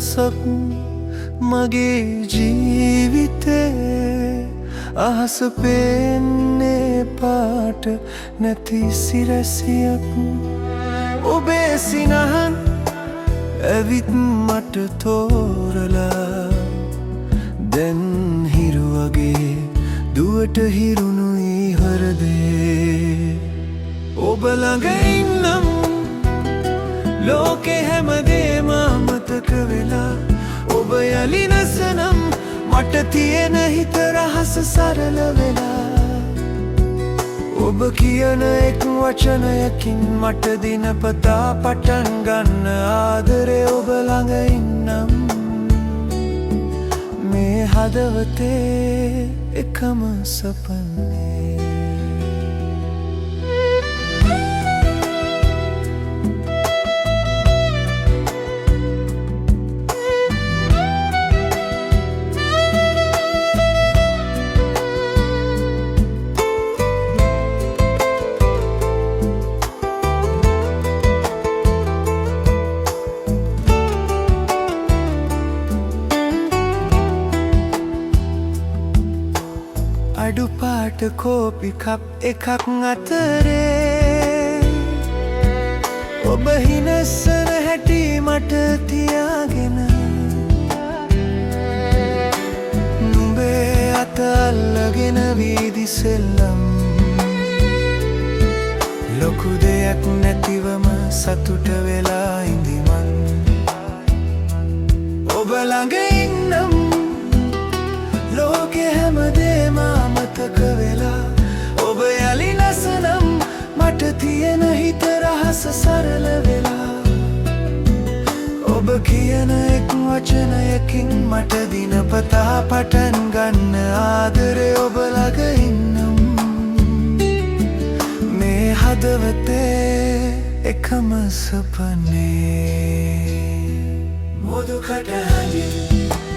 දවසක් මගේ ජීවිතේ අහස පේන්නේ පාට නැති සිරැසියක් ඔබේ සිනහන් ඇවිත් මට තෝරලා දැන් හිරු වගේ දුවට හිරුණුයි හෘදේ ඔබ ළඟ ඉන්නම් ලෝකේ හැමදේම අමතක වෙලා ඔබ යලි නැසනම් මට තියෙන හිත රහස සරල වෙලා ඔබ කියන එක් වචනයකින් මට දිනපතා පටන් ගන්න ආදරේ ඔබ ළඟ ඉන්නම් මේ හදවතේ එකම සපනේ අඩු පාට කෝපි කප් එකක් අතරේ ඔබ හිනස්සන හැටි මට තියාගෙන නුඹේ අත අල්ලගෙන වීදි සෙල්ලම් ලොකු දෙයක් නැතිවම සතුට වෙලා ඉඳිමන් ඔබ ළඟ ඉන්නම් ලෝකෙ හැමදේම අමතක වෙලා ඔබ යලි නැසනම් මට තියෙන හිත රහස සරල වෙලා ඔබ කියන එක් වචනයකින් මට දිනපතා පටන් ගන්න ආදරේ ඔබ ළඟ ඉන්නම් මේ හදවතේ එකම සපනේ මොදු කටහඬින්